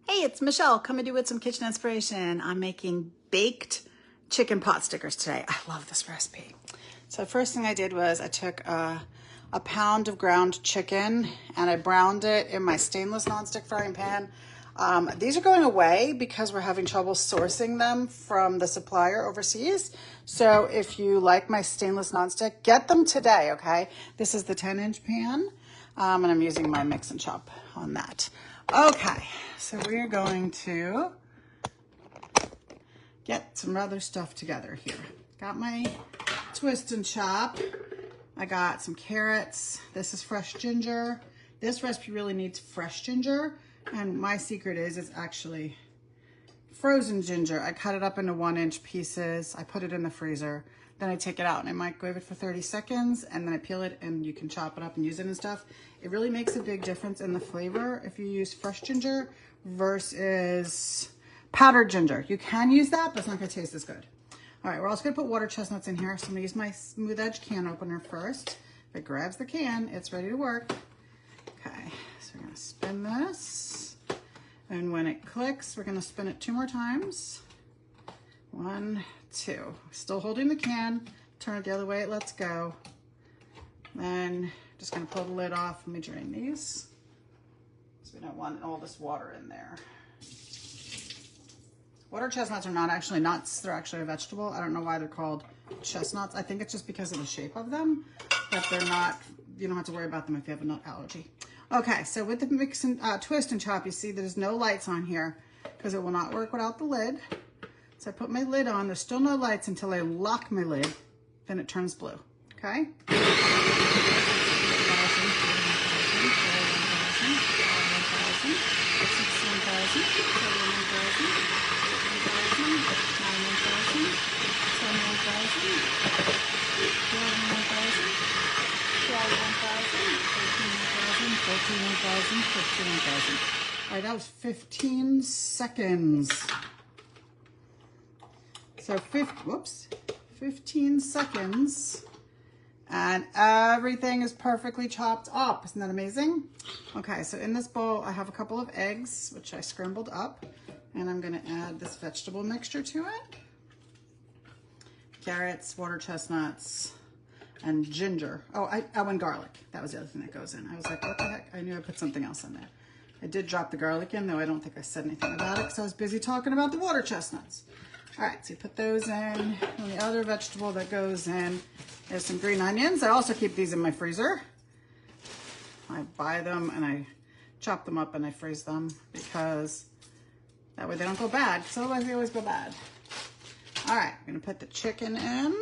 Hey, it's Michelle coming to you with some kitchen inspiration. I'm making baked chicken pot stickers today. I love this recipe. So the first thing I did was I took a pound of ground chicken and I browned it in my stainless nonstick frying pan. These are going away because we're having trouble sourcing them from the supplier overseas. So if you like my stainless nonstick, get them today, okay? This is the 10-inch pan, and I'm using my mix and chop on that. Okay, so we're going to get some other stuff together here. Got my twist and chop. I got some carrots. This is fresh ginger. This recipe really needs fresh ginger. And my secret is it's actually frozen ginger. I cut it up into 1-inch pieces. I put it in the freezer. Then I take it out and I microwave it for 30 seconds and then I peel it and you can chop it up and use it and stuff. It really makes a big difference in the flavor if you use fresh ginger versus powdered ginger. You can use that, but it's not gonna taste as good. All right, we're also gonna put water chestnuts in here. So I'm gonna use my smooth edge can opener first. If it grabs the can, it's ready to work. Okay, so we're gonna spin this. And when it clicks, we're gonna spin it 2 more times. 1, 2. Still holding the can. Turn it the other way, it lets go. Then just gonna pull the lid off. Let me drain these. So we don't want all this water in there. Water chestnuts are not actually nuts, they're actually a vegetable. I don't know why they're called chestnuts. I think it's just because of the shape of them, but they're not, you don't have to worry about them if you have a nut allergy. Okay, so with the mix and twist and chop, you see there's no lights on here because it will not work without the lid. So I put my lid on, there's still no lights until I lock my lid, then it turns blue, okay? All right, that was 15 seconds. So 15 seconds and everything is perfectly chopped up. Isn't that amazing? Okay, so in this bowl, I have a couple of eggs, which I scrambled up, and I'm gonna add this vegetable mixture to it. Carrots, water chestnuts, and ginger. Oh, and garlic. That was the other thing that goes in. I was like, what the heck? I knew I put something else in there. I did drop the garlic in, though I don't think I said anything about it because I was busy talking about the water chestnuts. All right, so you put those in. And the other vegetable that goes in is some green onions. I also keep these in my freezer. I buy them and I chop them up and I freeze them because that way they don't go bad, because otherwise they always go bad. All right, I'm gonna put the chicken in.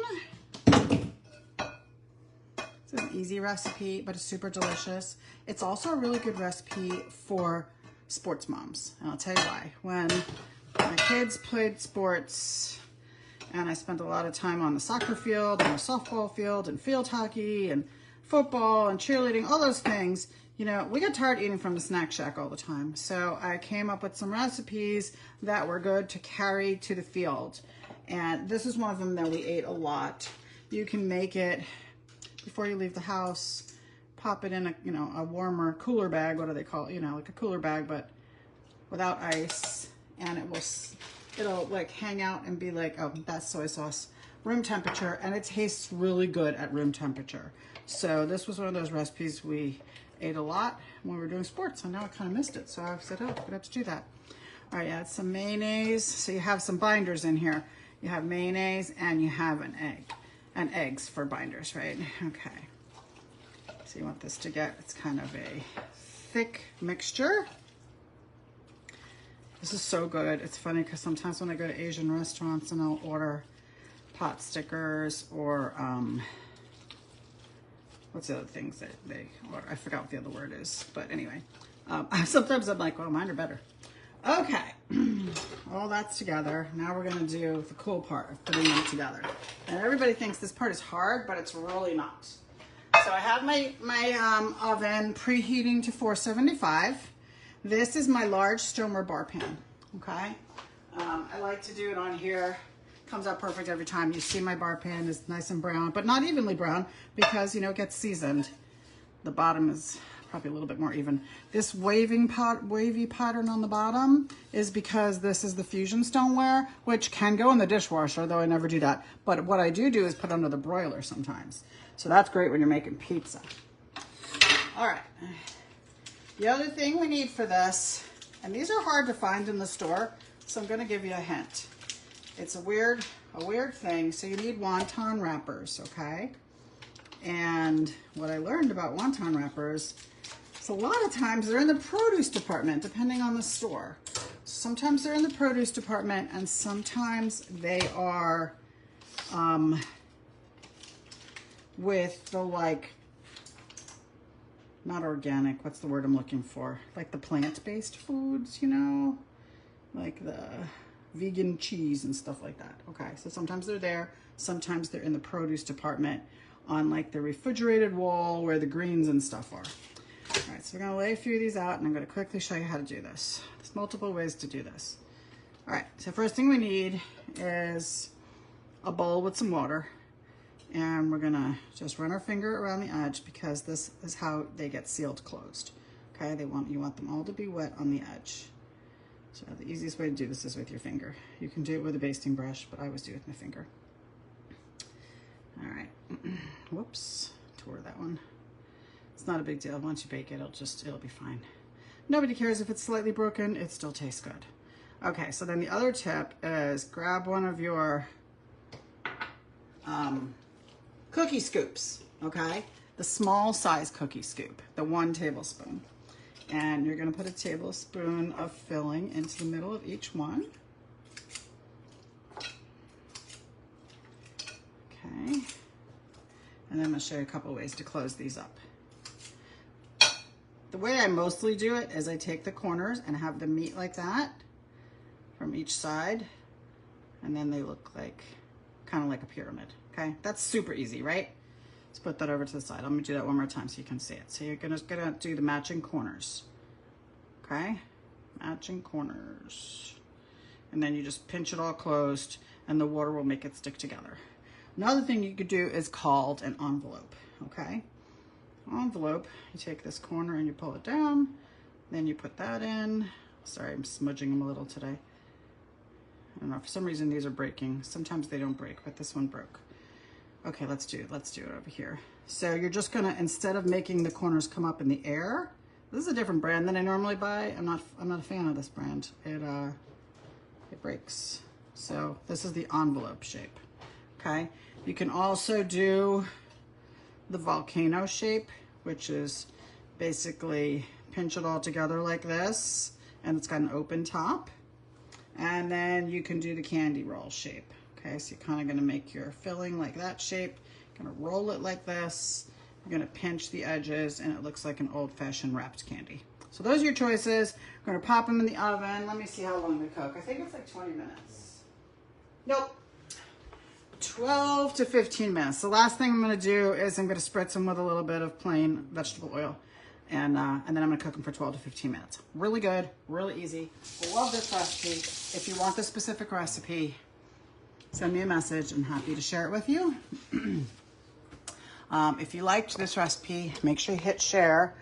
It's an easy recipe, but it's super delicious. It's also a really good recipe for sports moms, and I'll tell you why. When my kids played sports, and I spent a lot of time on the soccer field, and the softball field, and field hockey, and football, and cheerleading, all those things, you know, we got tired eating from the snack shack all the time. So I came up with some recipes that were good to carry to the field. And this is one of them that we ate a lot. You can make it before you leave the house, pop it in a, you know, a warmer cooler bag. What do they call it? You know, like a cooler bag, but without ice. And it'll like hang out and be like, oh, that's soy sauce, room temperature. And it tastes really good at room temperature. So this was one of those recipes we ate a lot when we were doing sports. And now I kind of missed it. So I said, oh, I'm gonna have to do that. All right, add some mayonnaise. So you have some binders in here. You have mayonnaise and you have an egg. And eggs for binders, right? Okay. So you want this to get, it's kind of a thick mixture. This is so good. It's funny because sometimes when I go to Asian restaurants and I'll order pot stickers or, what's the other things that they order? I forgot what the other word is, but anyway. Sometimes I'm like, well, mine are better. Okay, all that's together. Now we're gonna do the cool part of putting them together. And everybody thinks this part is hard, but it's really not. So I have my oven preheating to 475. This is my large Stomer bar pan, okay? I like to do it on here. Comes out perfect every time. You see my bar pan is nice and brown, but not evenly brown because, you know, it gets seasoned. The bottom is probably a little bit more even. This wavy pattern on the bottom is because this is the fusion stoneware, which can go in the dishwasher, though I never do that. But what I do is put under the broiler sometimes. So that's great when you're making pizza. All right. The other thing we need for this, and these are hard to find in the store, so I'm going to give you a hint. It's a weird thing. So you need wonton wrappers, okay? And what I learned about wonton wrappers is a lot of times they're in the produce department, depending on the store. Sometimes they're in the produce department, and sometimes they are with the, like, not organic, what's the word I'm looking for? Like the plant-based foods, you know? Like the vegan cheese and stuff like that. Okay, so sometimes they're there, sometimes they're in the produce department on like the refrigerated wall where the greens and stuff are. All right, so we're gonna lay a few of these out and I'm gonna quickly show you how to do this. There's multiple ways to do this. All right, so first thing we need is a bowl with some water, and we're gonna just run our finger around the edge because this is how they get sealed closed. Okay, you want them all to be wet on the edge. So the easiest way to do this is with your finger. You can do it with a basting brush, but I always do it with my finger. All right, whoops, tore that one. It's not a big deal. Once you bake it, it'll be fine. Nobody cares if it's slightly broken, it still tastes good. Okay, so then the other tip is grab one of your cookie scoops, okay? The small size cookie scoop, the 1 tablespoon. And you're gonna put a tablespoon of filling into the middle of each one. Okay. And then I'm gonna show you a couple ways to close these up. The way I mostly do it is I take the corners and have them meet like that from each side. And then they look like, kind of like a pyramid, okay? That's super easy, right? Let's put that over to the side. I'm gonna do that one more time so you can see it. So you're gonna do the matching corners, okay? Matching corners. And then you just pinch it all closed and the water will make it stick together. Another thing you could do is called an envelope, okay? Envelope, you take this corner and you pull it down, then you put that in. Sorry, I'm smudging them a little today. I don't know, for some reason these are breaking. Sometimes they don't break, but this one broke. Okay, let's do it over here. So you're just gonna, instead of making the corners come up in the air, this is a different brand than I normally buy. I'm not a fan of this brand. It breaks. So this is the envelope shape, okay? You can also do the volcano shape, which is basically pinch it all together like this, and it's got an open top. And then you can do the candy roll shape. Okay, so you're kind of gonna make your filling like that shape, gonna roll it like this, you're gonna pinch the edges, and it looks like an old-fashioned wrapped candy. So those are your choices. We're gonna pop them in the oven. Let me see how long they cook. I think it's like 20 minutes. Nope. 12 to 15 minutes. The last thing I'm gonna do is I'm gonna spritz them with a little bit of plain vegetable oil, and then I'm gonna cook them for 12 to 15 minutes. Really good, really easy. I love this recipe. If you want the specific recipe, send me a message. I'm happy to share it with you. If you liked this recipe, make sure you hit share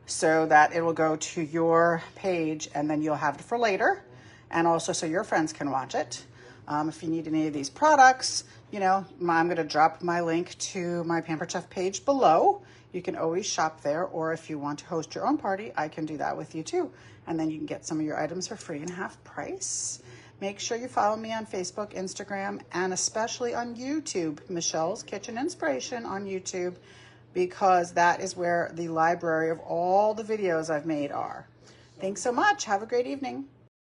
so that it will go to your page, and then you'll have it for later, and also so your friends can watch it. If you need any of these products, you know, I'm going to drop my link to my Pampered Chef page below. You can always shop there, or if you want to host your own party, I can do that with you too. And then you can get some of your items for free and half price. Make sure you follow me on Facebook, Instagram, and especially on YouTube, Michelle's Kitchen Inspiration on YouTube, because that is where the library of all the videos I've made are. Thanks so much. Have a great evening.